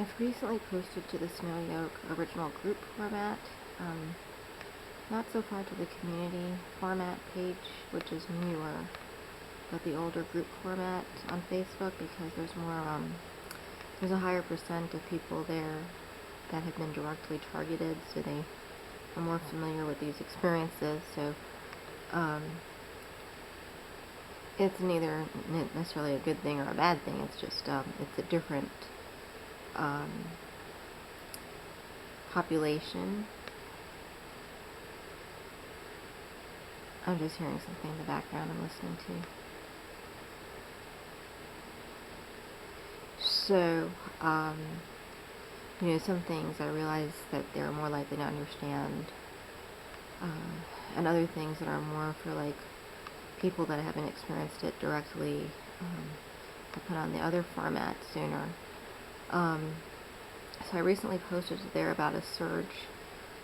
I've recently posted to the Snowy Oak original group format, not so far to the community format page, which is newer, but the older group format on Facebook, because there's a higher percent of people there that have been directly targeted, so they are more familiar with these experiences. So it's neither necessarily a good thing or a bad thing. It's just it's a different population. I'm just hearing something in the background I'm listening to. So, some things I realize that they're more likely to understand, and other things that are more for like people that haven't experienced it directly. I put on the other format sooner. So I recently posted there about a surge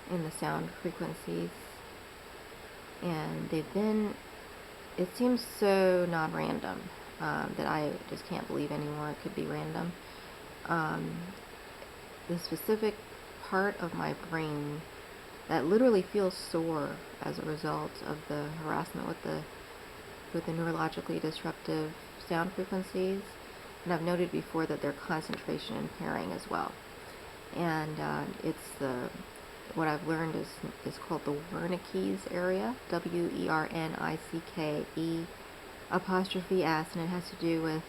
in the sound frequencies, and it seems so non-random that I just can't believe anymore it could be random. The specific part of my brain that literally feels sore as a result of the harassment with the neurologically disruptive sound frequencies, and I've noted before that they're concentration impairing as well. And what I've learned is called the Wernicke's area, WERNICKE''S, and it has to do with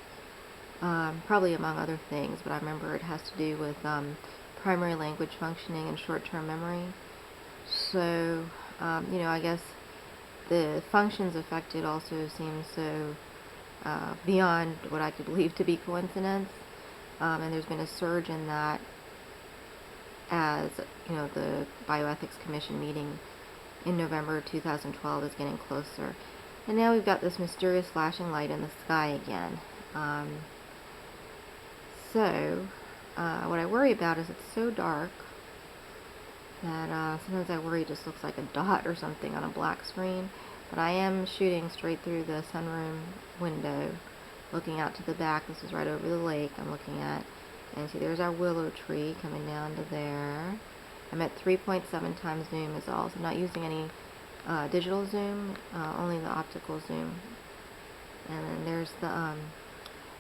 probably among other things, but I remember it has to do with primary language functioning and short-term memory. So I guess the functions affected also seem so beyond what I could believe to be coincidence, and there's been a surge in that as the Bioethics Commission meeting in November 2012 is getting closer, and now we've got this mysterious flashing light in the sky again. What I worry about is it's so dark that sometimes I worry it just looks like a dot or something on a black screen. But I am shooting straight through the sunroom window, looking out to the back. This is right over the lake I'm looking at. And see, there's our willow tree coming down to there. I'm at 3.7 times zoom is all, so I'm not using any digital zoom, only the optical zoom. And then there's the,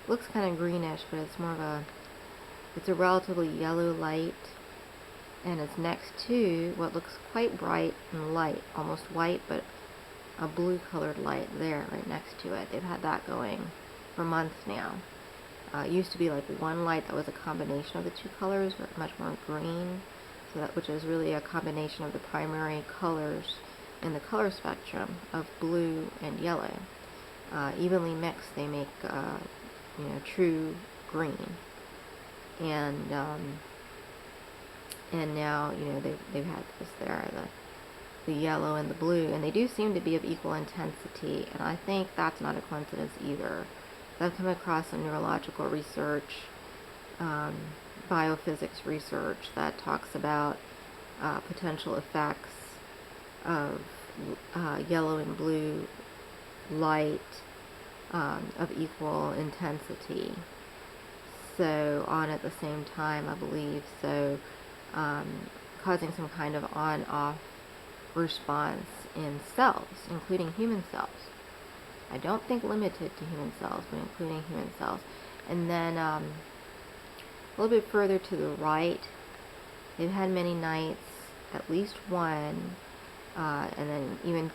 looks kind of greenish, but it's a relatively yellow light. And it's next to what looks quite bright and light, almost white, but a blue colored light there right next to it. They've had that going for months now. It used to be like one light that was a combination of the two colors, but much more green, which is really a combination of the primary colors in the color spectrum of blue and yellow. Evenly mixed, they make true green. And now they've had this there, the yellow and the blue, and they do seem to be of equal intensity, and I think that's not a coincidence either. I've come across some neurological research, biophysics research that talks about potential effects of yellow and blue light of equal intensity, so on at the same time, I believe, so causing some kind of on-off response in cells, including human cells. I don't think limited to human cells, but including human cells. And then a little bit further to the right, they've had many nights, at least one, and then even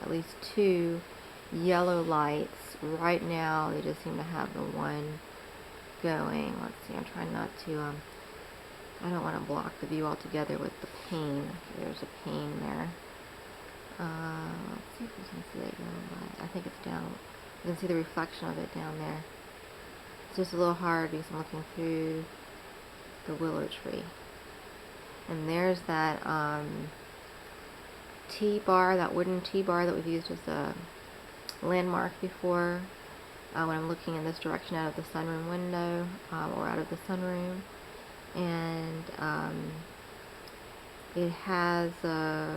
at least two yellow lights. Right now, they just seem to have the one going. Let's see, I'm trying not to, I don't want to block the view altogether with the pane. There's a pane there. Let's see if we can see that yellow light. I think it's down. You can see the reflection of it down there. It's just a little hard because I'm looking through the willow tree. And there's that T-bar, that wooden T-bar that we've used as a landmark before when I'm looking in this direction out of the sunroom window, or out of the sunroom. And it has, what's the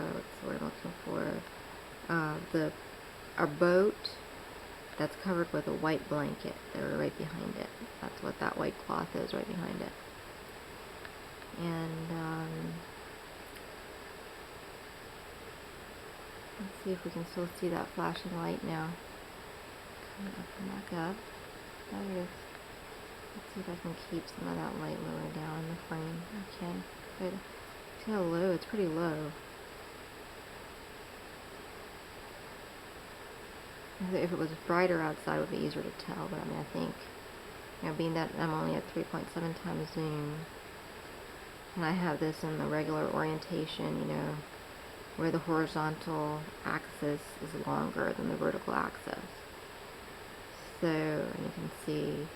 word I'm looking for, our boat that's covered with a white blanket. They're right behind it. That's what that white cloth is right behind it. And let's see if we can still see that flashing light now. Coming up and back up. There it is. Let's see if I can keep some of that light lower down in the frame. Okay, good. See how low? It's pretty low. If it was brighter outside, it would be easier to tell, but I mean, I think, you know, being that I'm only at 3.7 times zoom, and I have this in the regular orientation, you know, where the horizontal axis is longer than the vertical axis. So, you can see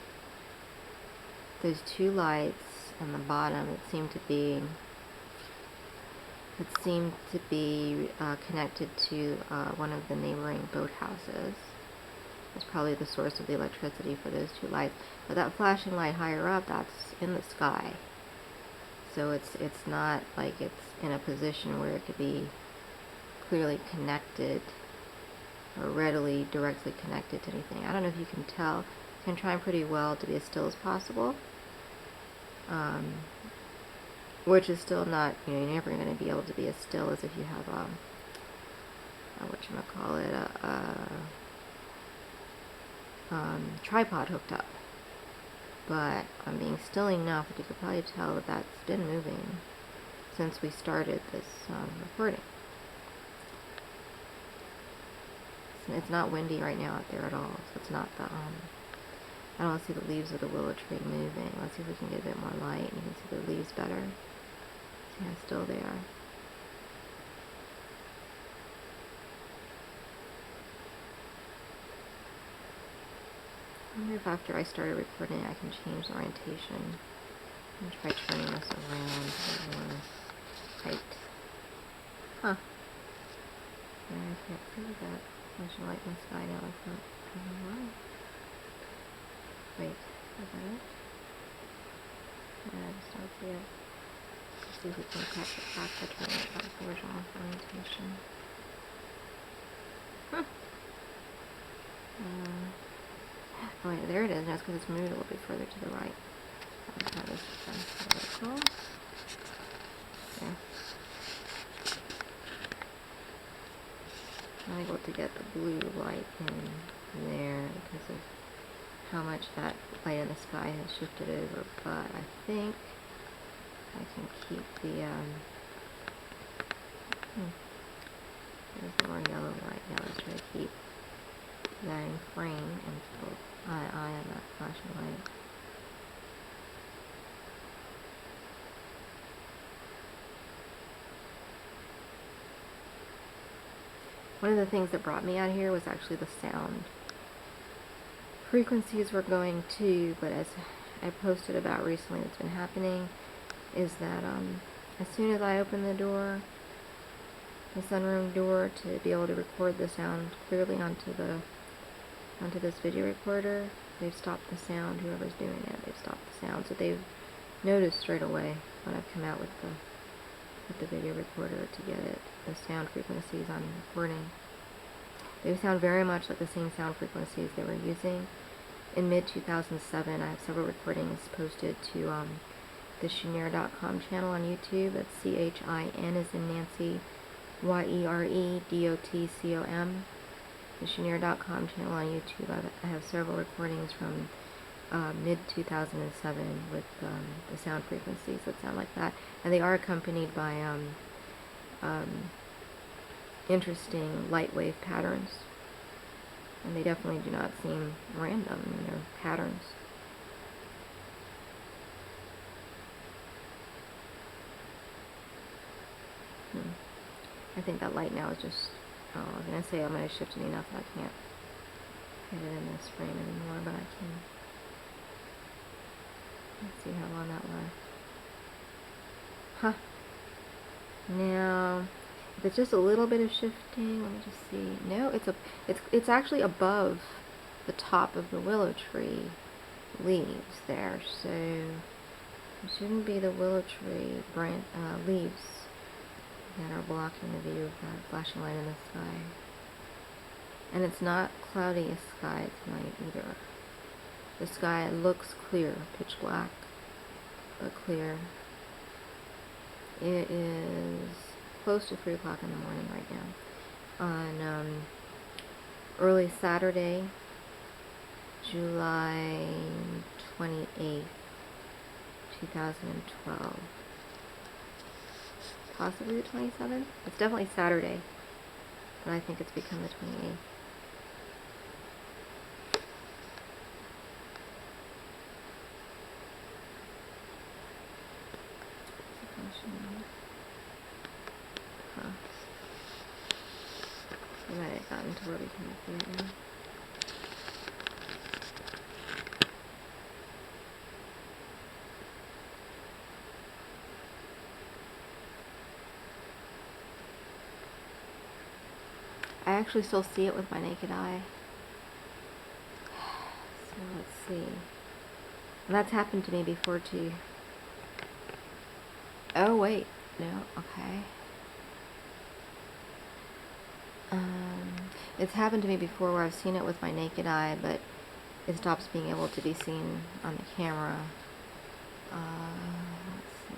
those two lights on the bottom that seem to be connected to one of the neighboring boathouses. That's probably the source of the electricity for those two lights. But that flashing light higher up, that's in the sky. So it's not like it's in a position where it could be clearly connected or readily directly connected to anything. I don't know if you can tell. I'm trying pretty well to be as still as possible. Which is still not, you know, you're never going to be able to be as still as if you have tripod hooked up. But I'm being still enough that you could probably tell that that's been moving since we started this recording. It's not windy right now out there at all, so it's not the I don't see the leaves of the willow tree moving. Let's see if we can get a bit more light and you can see the leaves better. See how still they are. I wonder if after I started recording I can change the orientation and try turning this around to get more height. Huh. Yeah, I can't see that flashing light in the sky now like that. I don't know why. Wait, is that it? Yeah, I just don't see it. Let's see if we can catch it back by turning it back to original orientation. Huh. Oh yeah, there it is. That's because it's moved a little bit further to the right. I'll try this vertical. There. I'm able to get the blue light in there because of how much that light in the sky has shifted over, but I think I can keep the, there's the more yellow light. Yeah, let's try to keep that in frame and keep an eye on that flashing light. One of the things that brought me out here was actually the sound. Frequencies were going too, but as I posted about recently what's been happening is that as soon as I open the door, the sunroom door, to be able to record the sound clearly onto this video recorder, they've stopped the sound. Whoever's doing it, they've stopped the sound. So they've noticed straight away when I've come out with the video recorder to get the sound frequencies I'm recording. They sound very much like the same sound frequencies they were using in mid-2007. I have several recordings posted to the Cheniere.com channel on YouTube. That's CHIN as in Nancy, YEREDOTCOM. The Cheniere.com channel on YouTube. I have several recordings from mid-2007 with the sound frequencies that sound like that. And they are accompanied by interesting light wave patterns. And they definitely do not seem random in their patterns. I think that light now is just, I was going to say I'm going to shift it enough that I can't hit it in this frame anymore, but I can. Let's see how long that lasts. Huh. Now, if it's just a little bit of shifting, let me just see. No, it's actually above the top of the willow tree leaves there, so it shouldn't be the willow tree leaves that are blocking the view of that flashing light in the sky. And it's not cloudy sky, it's night either. The sky looks clear, pitch black, but clear. It is close to 3 o'clock in the morning right now. On early Saturday, July 28th, 2012. Possibly the 27th? It's definitely Saturday, but I think it's become the 28th. Huh. We might have gotten to where we can see it now. I actually still see it with my naked eye. So let's see. And that's happened to me before too. Oh wait, no, okay. It's happened to me before where I've seen it with my naked eye, but it stops being able to be seen on the camera. Let's see.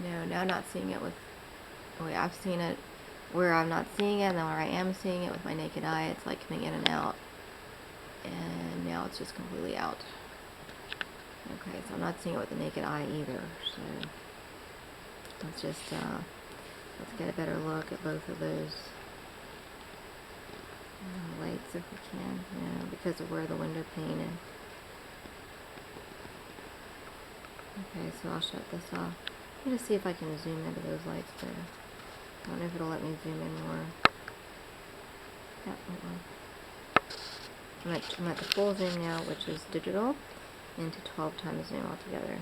No, now I'm not seeing it with... Oh wait, I've seen it where I'm not seeing it, and then where I am seeing it with my naked eye, it's like coming in and out. And now it's just completely out. Okay, so I'm not seeing it with the naked eye either, so let's just, let's get a better look at both of those lights if we can, because of where the window pane is. Okay, so I'll shut this off. I'm going to see if I can zoom into those lights better. I don't know if it'll let me zoom in more. Yeah, it will. I'm at the full zoom now, which is digital, into 12 times zoom altogether.